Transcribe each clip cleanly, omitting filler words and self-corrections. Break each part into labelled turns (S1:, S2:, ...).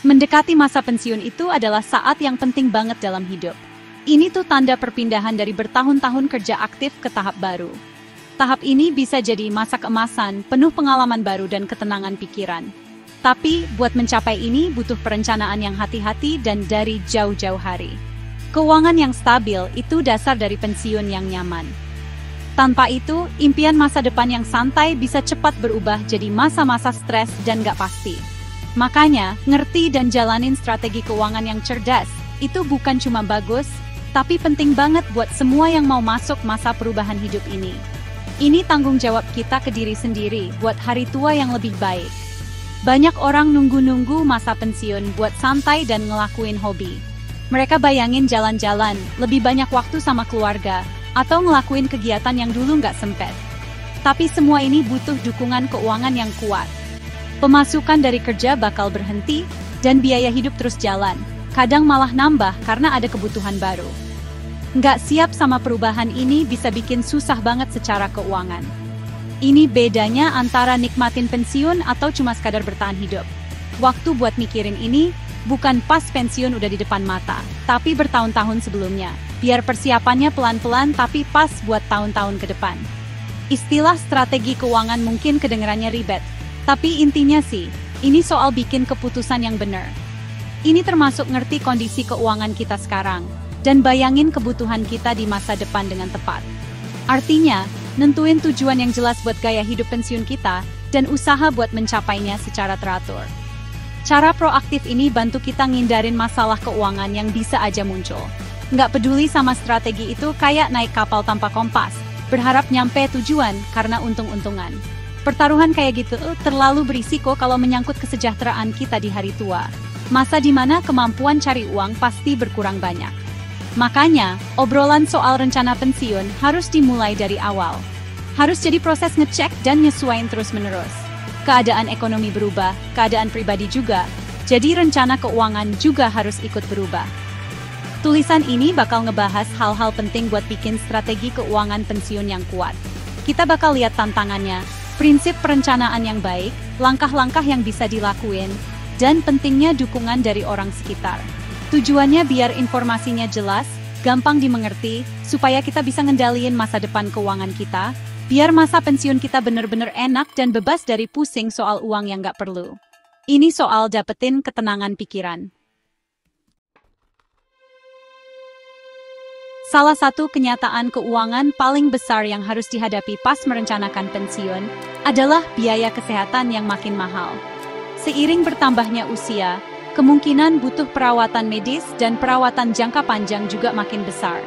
S1: Mendekati masa pensiun itu adalah saat yang penting banget dalam hidup. Ini tuh tanda perpindahan dari bertahun-tahun kerja aktif ke tahap baru. Tahap ini bisa jadi masa keemasan, penuh pengalaman baru dan ketenangan pikiran. Tapi, buat mencapai ini butuh perencanaan yang hati-hati dan dari jauh-jauh hari. Keuangan yang stabil itu dasar dari pensiun yang nyaman. Tanpa itu, impian masa depan yang santai bisa cepat berubah jadi masa-masa stres dan gak pasti. Makanya, ngerti dan jalanin strategi keuangan yang cerdas, itu bukan cuma bagus, tapi penting banget buat semua yang mau masuk masa perubahan hidup ini. Ini tanggung jawab kita ke diri sendiri buat hari tua yang lebih baik. Banyak orang nunggu-nunggu masa pensiun buat santai dan ngelakuin hobi. Mereka bayangin jalan-jalan, lebih banyak waktu sama keluarga, atau ngelakuin kegiatan yang dulu nggak sempet. Tapi semua ini butuh dukungan keuangan yang kuat. Pemasukan dari kerja bakal berhenti, dan biaya hidup terus jalan. Kadang malah nambah karena ada kebutuhan baru. Nggak siap sama perubahan ini bisa bikin susah banget secara keuangan. Ini bedanya antara nikmatin pensiun atau cuma sekadar bertahan hidup. Waktu buat mikirin ini, bukan pas pensiun udah di depan mata, tapi bertahun-tahun sebelumnya. Biar persiapannya pelan-pelan tapi pas buat tahun-tahun ke depan. Istilah strategi keuangan mungkin kedengarannya ribet, tapi intinya sih, ini soal bikin keputusan yang benar. Ini termasuk ngerti kondisi keuangan kita sekarang, dan bayangin kebutuhan kita di masa depan dengan tepat. Artinya, nentuin tujuan yang jelas buat gaya hidup pensiun kita, dan usaha buat mencapainya secara teratur. Cara proaktif ini bantu kita ngindarin masalah keuangan yang bisa aja muncul. Nggak peduli sama strategi itu kayak naik kapal tanpa kompas, berharap nyampe tujuan karena untung-untungan. Pertaruhan kayak gitu terlalu berisiko kalau menyangkut kesejahteraan kita di hari tua. Masa dimana kemampuan cari uang pasti berkurang banyak. Makanya, obrolan soal rencana pensiun harus dimulai dari awal. Harus jadi proses ngecek dan nyesuaiin terus-menerus. Keadaan ekonomi berubah, keadaan pribadi juga, jadi rencana keuangan juga harus ikut berubah. Tulisan ini bakal ngebahas hal-hal penting buat bikin strategi keuangan pensiun yang kuat. Kita bakal lihat tantangannya, prinsip perencanaan yang baik, langkah-langkah yang bisa dilakuin, dan pentingnya dukungan dari orang sekitar. Tujuannya biar informasinya jelas, gampang dimengerti, supaya kita bisa ngendaliin masa depan keuangan kita, biar masa pensiun kita bener-bener enak dan bebas dari pusing soal uang yang nggak perlu. Ini soal dapetin ketenangan pikiran. Salah satu kenyataan keuangan paling besar yang harus dihadapi pas merencanakan pensiun adalah biaya kesehatan yang makin mahal. Seiring bertambahnya usia, kemungkinan butuh perawatan medis dan perawatan jangka panjang juga makin besar.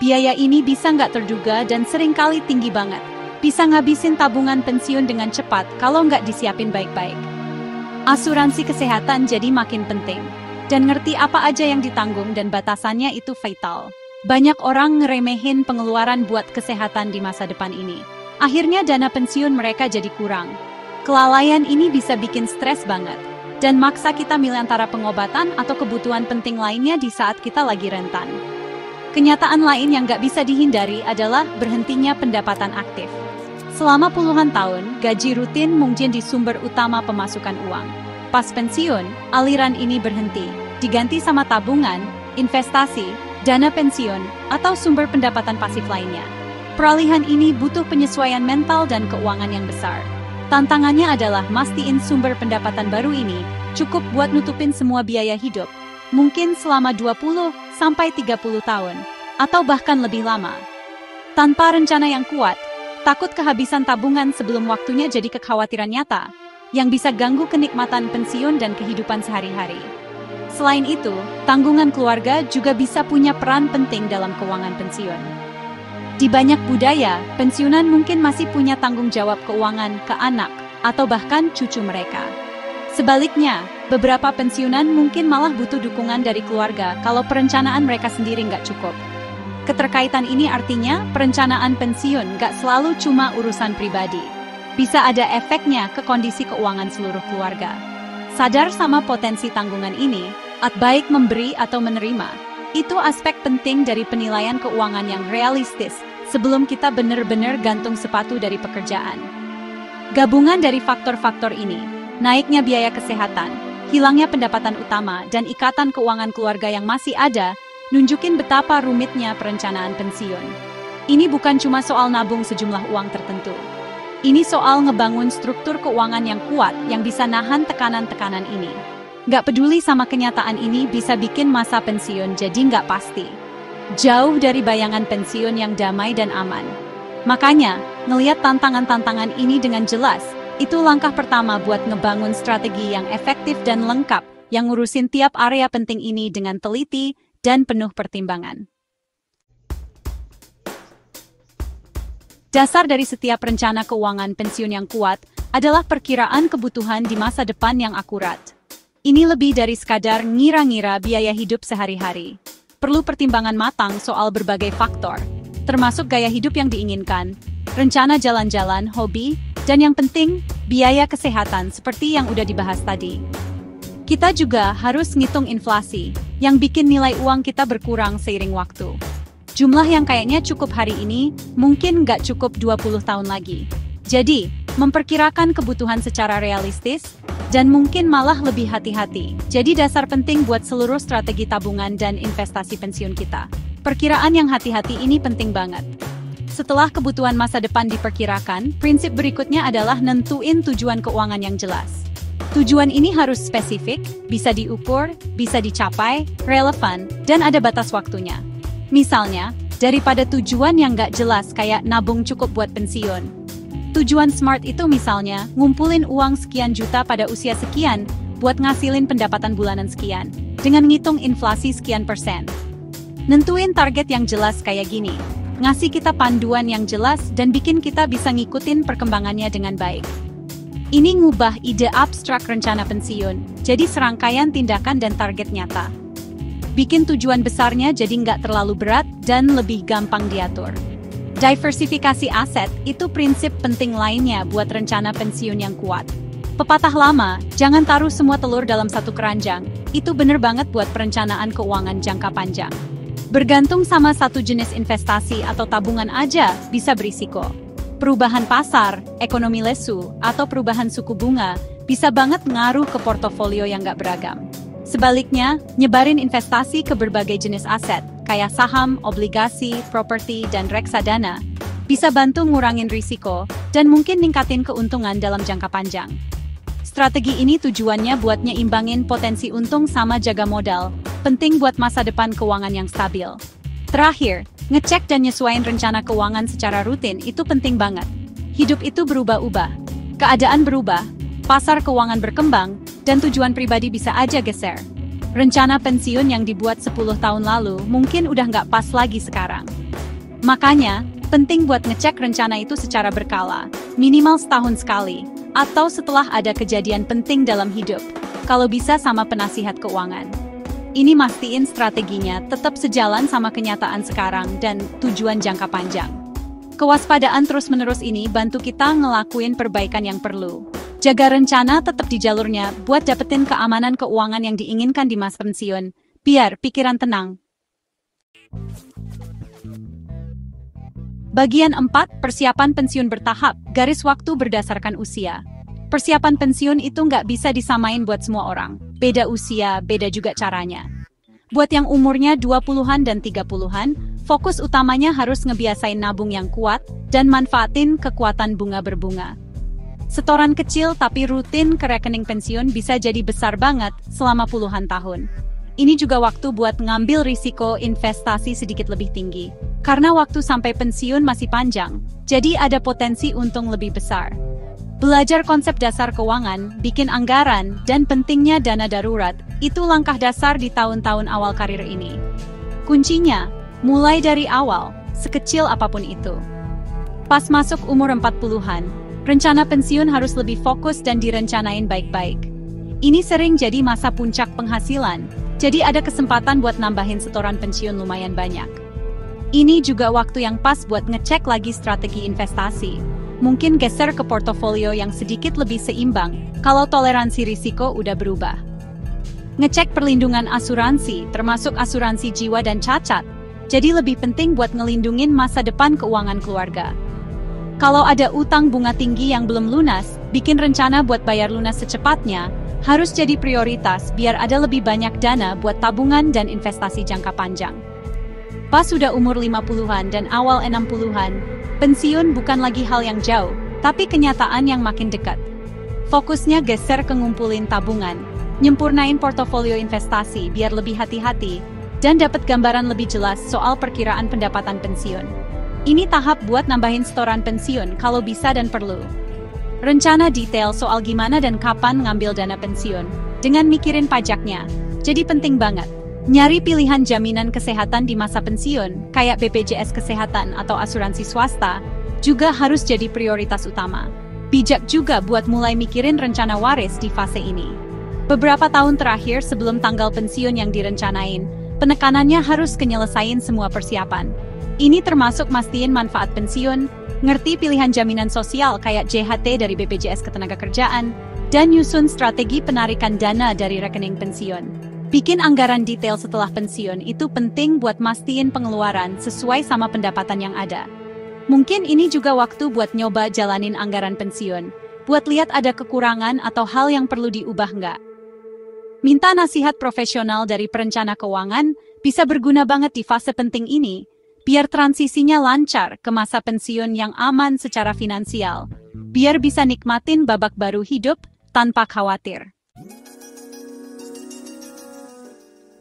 S1: Biaya ini bisa nggak terduga dan seringkali tinggi banget. Bisa ngabisin tabungan pensiun dengan cepat kalau nggak disiapin baik-baik. Asuransi kesehatan jadi makin penting. Dan ngerti apa aja yang ditanggung dan batasannya itu vital. Banyak orang ngeremehin pengeluaran buat kesehatan di masa depan ini. Akhirnya dana pensiun mereka jadi kurang. Kelalaian ini bisa bikin stres banget. Dan maksa kita milih antara pengobatan atau kebutuhan penting lainnya di saat kita lagi rentan. Kenyataan lain yang nggak bisa dihindari adalah berhentinya pendapatan aktif. Selama puluhan tahun, gaji rutin mungkin di sumber utama pemasukan uang. Pas pensiun, aliran ini berhenti, diganti sama tabungan, investasi, dana pensiun, atau sumber pendapatan pasif lainnya. Peralihan ini butuh penyesuaian mental dan keuangan yang besar. Tantangannya adalah mastiin sumber pendapatan baru ini cukup buat nutupin semua biaya hidup, mungkin selama 20-30 tahun, atau bahkan lebih lama. Tanpa rencana yang kuat, takut kehabisan tabungan sebelum waktunya jadi kekhawatiran nyata, yang bisa ganggu kenikmatan pensiun dan kehidupan sehari-hari. Selain itu, tanggungan keluarga juga bisa punya peran penting dalam keuangan pensiun. Di banyak budaya, pensiunan mungkin masih punya tanggung jawab keuangan ke anak atau bahkan cucu mereka. Sebaliknya, beberapa pensiunan mungkin malah butuh dukungan dari keluarga kalau perencanaan mereka sendiri nggak cukup. Keterkaitan ini artinya perencanaan pensiun nggak selalu cuma urusan pribadi. Bisa ada efeknya ke kondisi keuangan seluruh keluarga. Sadar sama potensi tanggungan ini, baik memberi atau menerima. Itu aspek penting dari penilaian keuangan yang realistis sebelum kita benar-benar gantung sepatu dari pekerjaan. Gabungan dari faktor-faktor ini, naiknya biaya kesehatan, hilangnya pendapatan utama, dan ikatan keuangan keluarga yang masih ada, nunjukin betapa rumitnya perencanaan pensiun. Ini bukan cuma soal nabung sejumlah uang tertentu. Ini soal ngebangun struktur keuangan yang kuat yang bisa nahan tekanan-tekanan ini. Nggak peduli sama kenyataan ini bisa bikin masa pensiun jadi nggak pasti. Jauh dari bayangan pensiun yang damai dan aman. Makanya, ngelihat tantangan-tantangan ini dengan jelas, itu langkah pertama buat ngebangun strategi yang efektif dan lengkap yang ngurusin tiap area penting ini dengan teliti dan penuh pertimbangan. Dasar dari setiap rencana keuangan pensiun yang kuat adalah perkiraan kebutuhan di masa depan yang akurat. Ini lebih dari sekadar ngira-ngira biaya hidup sehari-hari. Perlu pertimbangan matang soal berbagai faktor, termasuk gaya hidup yang diinginkan, rencana jalan-jalan, hobi, dan yang penting, biaya kesehatan seperti yang udah dibahas tadi. Kita juga harus ngitung inflasi, yang bikin nilai uang kita berkurang seiring waktu. Jumlah yang kayaknya cukup hari ini, mungkin nggak cukup 20 tahun lagi. Jadi, memperkirakan kebutuhan secara realistis, dan mungkin malah lebih hati-hati. Jadi dasar penting buat seluruh strategi tabungan dan investasi pensiun kita. Perkiraan yang hati-hati ini penting banget. Setelah kebutuhan masa depan diperkirakan, prinsip berikutnya adalah nentuin tujuan keuangan yang jelas. Tujuan ini harus spesifik, bisa diukur, bisa dicapai, relevan, dan ada batas waktunya. Misalnya, daripada tujuan yang nggak jelas kayak nabung cukup buat pensiun. Tujuan SMART itu misalnya, ngumpulin uang sekian juta pada usia sekian, buat ngasilin pendapatan bulanan sekian, dengan ngitung inflasi sekian persen. Nentuin target yang jelas kayak gini. Ngasih kita panduan yang jelas dan bikin kita bisa ngikutin perkembangannya dengan baik. Ini ngubah ide abstrak rencana pensiun, jadi serangkaian tindakan dan target nyata. Bikin tujuan besarnya jadi nggak terlalu berat dan lebih gampang diatur. Diversifikasi aset itu prinsip penting lainnya buat rencana pensiun yang kuat. Pepatah lama, jangan taruh semua telur dalam satu keranjang, itu bener banget buat perencanaan keuangan jangka panjang. Bergantung sama satu jenis investasi atau tabungan aja bisa berisiko. Perubahan pasar, ekonomi lesu, atau perubahan suku bunga bisa banget ngaruh ke portofolio yang nggak beragam. Sebaliknya, nyebarin investasi ke berbagai jenis aset, kayak saham, obligasi, properti, dan reksadana, bisa bantu ngurangin risiko dan mungkin ningkatin keuntungan dalam jangka panjang. Strategi ini tujuannya buat nyeimbangin potensi untung sama jaga modal, penting buat masa depan keuangan yang stabil. Terakhir, ngecek dan nyesuaiin rencana keuangan secara rutin itu penting banget. Hidup itu berubah-ubah, keadaan berubah, pasar keuangan berkembang, dan tujuan pribadi bisa aja geser. Rencana pensiun yang dibuat 10 tahun lalu mungkin udah nggak pas lagi sekarang. Makanya, penting buat ngecek rencana itu secara berkala, minimal setahun sekali, atau setelah ada kejadian penting dalam hidup, kalau bisa sama penasihat keuangan. Ini mastiin strateginya tetap sejalan sama kenyataan sekarang dan tujuan jangka panjang. Kewaspadaan terus-menerus ini bantu kita ngelakuin perbaikan yang perlu. Jaga rencana tetap di jalurnya buat dapetin keamanan keuangan yang diinginkan di masa pensiun, biar pikiran tenang. Bagian 4, persiapan pensiun bertahap, garis waktu berdasarkan usia. Persiapan pensiun itu nggak bisa disamain buat semua orang. Beda usia, beda juga caranya. Buat yang umurnya 20-an dan 30-an, fokus utamanya harus ngebiasain nabung yang kuat dan manfaatin kekuatan bunga berbunga. Setoran kecil tapi rutin ke rekening pensiun bisa jadi besar banget selama puluhan tahun. Ini juga waktu buat ngambil risiko investasi sedikit lebih tinggi. Karena waktu sampai pensiun masih panjang, jadi ada potensi untung lebih besar. Belajar konsep dasar keuangan, bikin anggaran, dan pentingnya dana darurat, itu langkah dasar di tahun-tahun awal karir ini. Kuncinya, mulai dari awal, sekecil apapun itu. Pas masuk umur 40-an, rencana pensiun harus lebih fokus dan direncanain baik-baik. Ini sering jadi masa puncak penghasilan, jadi ada kesempatan buat nambahin setoran pensiun lumayan banyak. Ini juga waktu yang pas buat ngecek lagi strategi investasi. Mungkin geser ke portofolio yang sedikit lebih seimbang kalau toleransi risiko udah berubah. Ngecek perlindungan asuransi, termasuk asuransi jiwa dan cacat, jadi lebih penting buat ngelindungin masa depan keuangan keluarga. Kalau ada utang bunga tinggi yang belum lunas, bikin rencana buat bayar lunas secepatnya, Harus jadi prioritas biar ada lebih banyak dana buat tabungan dan investasi jangka panjang. Pas sudah umur 50-an dan awal 60-an, pensiun bukan lagi hal yang jauh, tapi kenyataan yang makin dekat. Fokusnya geser ke ngumpulin tabungan, nyempurnain portofolio investasi biar lebih hati-hati, dan dapat gambaran lebih jelas soal perkiraan pendapatan pensiun. Ini tahap buat nambahin setoran pensiun kalau bisa dan perlu. Rencana detail soal gimana dan kapan ngambil dana pensiun, dengan mikirin pajaknya, jadi penting banget. Nyari pilihan jaminan kesehatan di masa pensiun, kayak BPJS Kesehatan atau asuransi swasta, juga harus jadi prioritas utama. Bijak juga buat mulai mikirin rencana waris di fase ini. Beberapa tahun terakhir sebelum tanggal pensiun yang direncanain, penekanannya harus nyelesain semua persiapan. Ini termasuk mastiin manfaat pensiun, ngerti pilihan jaminan sosial kayak JHT dari BPJS Ketenagakerjaan, dan nyusun strategi penarikan dana dari rekening pensiun. Bikin anggaran detail setelah pensiun itu penting buat mastiin pengeluaran sesuai sama pendapatan yang ada. Mungkin ini juga waktu buat nyoba jalanin anggaran pensiun, buat lihat ada kekurangan atau hal yang perlu diubah nggak. Minta nasihat profesional dari perencana keuangan bisa berguna banget di fase penting ini, biar transisinya lancar ke masa pensiun yang aman secara finansial, biar bisa nikmatin babak baru hidup tanpa khawatir.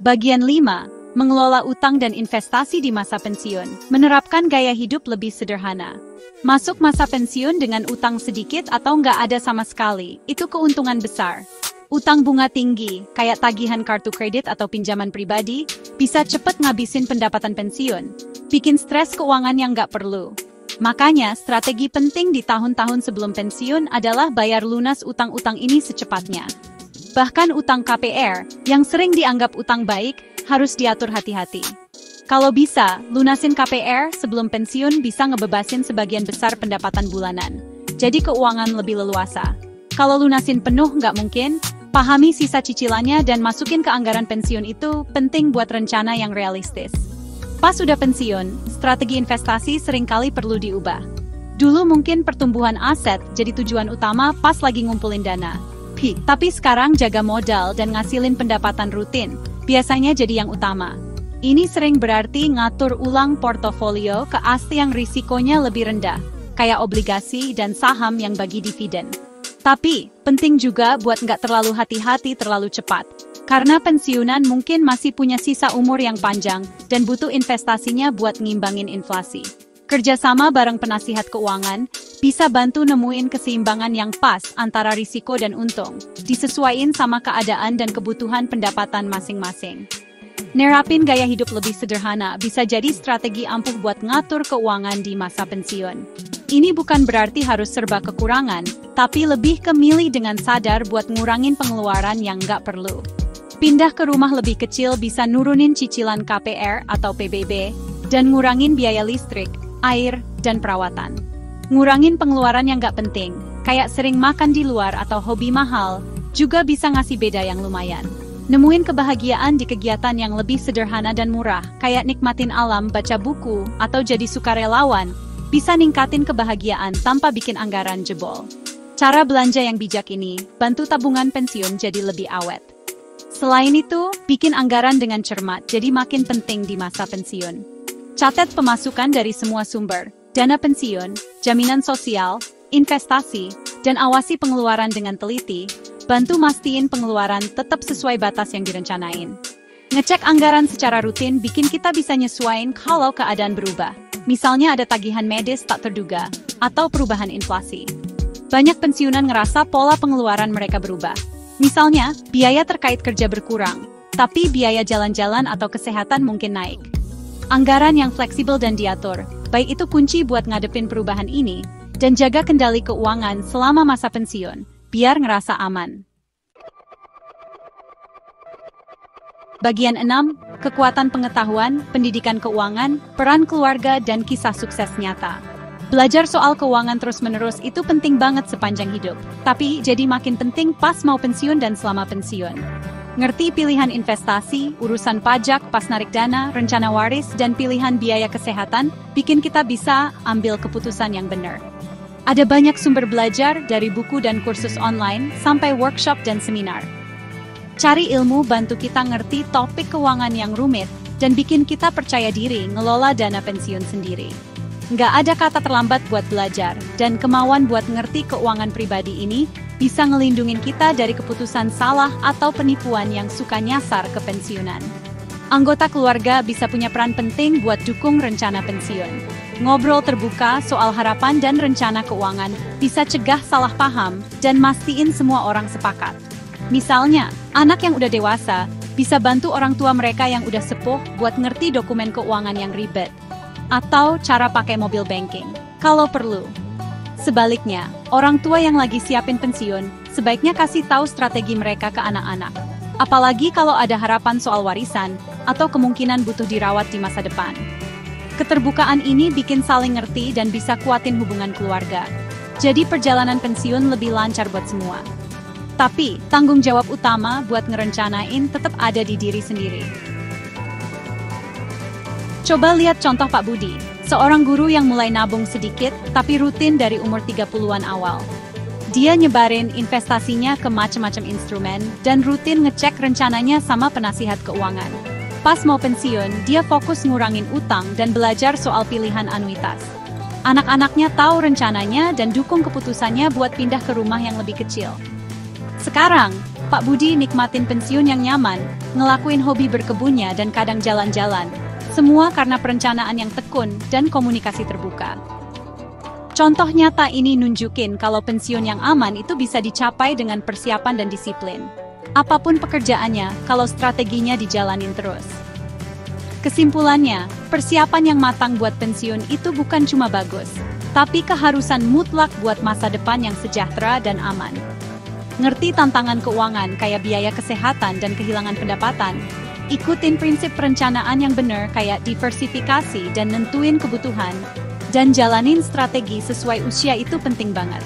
S1: Bagian 5. Mengelola utang dan investasi di masa pensiun, menerapkan gaya hidup lebih sederhana. Masuk masa pensiun dengan utang sedikit atau nggak ada sama sekali, itu keuntungan besar. Utang bunga tinggi, kayak tagihan kartu kredit atau pinjaman pribadi, bisa cepet ngabisin pendapatan pensiun, bikin stres keuangan yang nggak perlu. Makanya, strategi penting di tahun-tahun sebelum pensiun adalah bayar lunas utang-utang ini secepatnya. Bahkan utang KPR, yang sering dianggap utang baik, harus diatur hati-hati. Kalau bisa, lunasin KPR sebelum pensiun bisa ngebebasin sebagian besar pendapatan bulanan. Jadi keuangan lebih leluasa. Kalau lunasin penuh nggak mungkin, pahami sisa cicilannya dan masukin ke anggaran pensiun itu penting buat rencana yang realistis. Pas udah pensiun, strategi investasi seringkali perlu diubah. Dulu mungkin pertumbuhan aset jadi tujuan utama pas lagi ngumpulin dana. Tapi sekarang jaga modal dan ngasilin pendapatan rutin, biasanya jadi yang utama. Ini sering berarti ngatur ulang portofolio ke aset yang risikonya lebih rendah, kayak obligasi dan saham yang bagi dividen. Tapi, penting juga buat nggak terlalu hati-hati terlalu cepat. Karena pensiunan mungkin masih punya sisa umur yang panjang dan butuh investasinya buat ngimbangin inflasi. Kerjasama bareng penasihat keuangan bisa bantu nemuin keseimbangan yang pas antara risiko dan untung, disesuaiin sama keadaan dan kebutuhan pendapatan masing-masing. Nerapin gaya hidup lebih sederhana bisa jadi strategi ampuh buat ngatur keuangan di masa pensiun. Ini bukan berarti harus serba kekurangan, tapi lebih ke milih dengan sadar buat ngurangin pengeluaran yang nggak perlu. Pindah ke rumah lebih kecil bisa nurunin cicilan KPR atau PBB, dan ngurangin biaya listrik, air, dan perawatan. Ngurangin pengeluaran yang nggak penting, kayak sering makan di luar atau hobi mahal, juga bisa ngasih beda yang lumayan. Nemuin kebahagiaan di kegiatan yang lebih sederhana dan murah, kayak nikmatin alam, baca buku, atau jadi sukarelawan, bisa ningkatin kebahagiaan tanpa bikin anggaran jebol. Cara belanja yang bijak ini bantu tabungan pensiun jadi lebih awet. Selain itu, bikin anggaran dengan cermat jadi makin penting di masa pensiun. Catat pemasukan dari semua sumber, dana pensiun, jaminan sosial, investasi, dan awasi pengeluaran dengan teliti, bantu mastiin pengeluaran tetap sesuai batas yang direncanain. Ngecek anggaran secara rutin bikin kita bisa nyesuaiin kalau keadaan berubah. Misalnya ada tagihan medis tak terduga, atau perubahan inflasi. Banyak pensiunan ngerasa pola pengeluaran mereka berubah. Misalnya, biaya terkait kerja berkurang, tapi biaya jalan-jalan atau kesehatan mungkin naik. Anggaran yang fleksibel dan diatur, baik itu kunci buat ngadepin perubahan ini, dan jaga kendali keuangan selama masa pensiun, biar ngerasa aman. Bagian 6. Kekuatan pengetahuan, pendidikan keuangan, peran keluarga, dan kisah sukses nyata. Belajar soal keuangan terus-menerus itu penting banget sepanjang hidup, tapi jadi makin penting pas mau pensiun dan selama pensiun. Ngerti pilihan investasi, urusan pajak, pas narik dana, rencana waris, dan pilihan biaya kesehatan, bikin kita bisa ambil keputusan yang benar. Ada banyak sumber belajar dari buku dan kursus online sampai workshop dan seminar. Cari ilmu bantu kita ngerti topik keuangan yang rumit dan bikin kita percaya diri ngelola dana pensiun sendiri. Nggak ada kata terlambat buat belajar, dan kemauan buat ngerti keuangan pribadi ini bisa ngelindungin kita dari keputusan salah atau penipuan yang suka nyasar ke pensiunan. Anggota keluarga bisa punya peran penting buat dukung rencana pensiun. Ngobrol terbuka soal harapan dan rencana keuangan bisa cegah salah paham dan mastiin semua orang sepakat. Misalnya, anak yang udah dewasa bisa bantu orang tua mereka yang udah sepuh buat ngerti dokumen keuangan yang ribet, atau cara pakai mobil banking, kalau perlu. Sebaliknya, orang tua yang lagi siapin pensiun, sebaiknya kasih tahu strategi mereka ke anak-anak. Apalagi kalau ada harapan soal warisan, atau kemungkinan butuh dirawat di masa depan. Keterbukaan ini bikin saling ngerti dan bisa kuatin hubungan keluarga. Jadi perjalanan pensiun lebih lancar buat semua. Tapi, tanggung jawab utama buat ngerencanain tetap ada di diri sendiri. Coba lihat contoh Pak Budi, seorang guru yang mulai nabung sedikit tapi rutin dari umur 30-an awal. Dia nyebarin investasinya ke macam-macam instrumen dan rutin ngecek rencananya sama penasihat keuangan. Pas mau pensiun, dia fokus ngurangin utang dan belajar soal pilihan anuitas. Anak-anaknya tahu rencananya dan dukung keputusannya buat pindah ke rumah yang lebih kecil. Sekarang, Pak Budi nikmatin pensiun yang nyaman, ngelakuin hobi berkebunnya dan kadang jalan-jalan. Semua karena perencanaan yang tekun dan komunikasi terbuka. Contoh nyata ini nunjukin kalau pensiun yang aman itu bisa dicapai dengan persiapan dan disiplin. Apapun pekerjaannya, kalau strateginya dijalanin terus. Kesimpulannya, persiapan yang matang buat pensiun itu bukan cuma bagus, tapi keharusan mutlak buat masa depan yang sejahtera dan aman. Ngerti tantangan keuangan kayak biaya kesehatan dan kehilangan pendapatan. Ikutin prinsip perencanaan yang benar kayak diversifikasi dan nentuin kebutuhan. Dan jalanin strategi sesuai usia itu penting banget.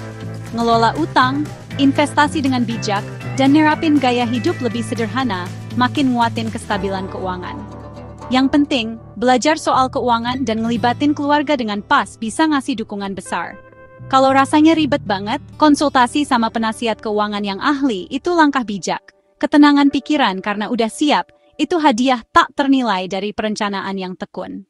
S1: Ngelola utang, investasi dengan bijak, dan nerapin gaya hidup lebih sederhana, makin nguatin kestabilan keuangan. Yang penting, belajar soal keuangan dan ngelibatin keluarga dengan pas bisa ngasih dukungan besar. Kalau rasanya ribet banget, konsultasi sama penasihat keuangan yang ahli itu langkah bijak. Ketenangan pikiran karena udah siap, itu hadiah tak ternilai dari perencanaan yang tekun.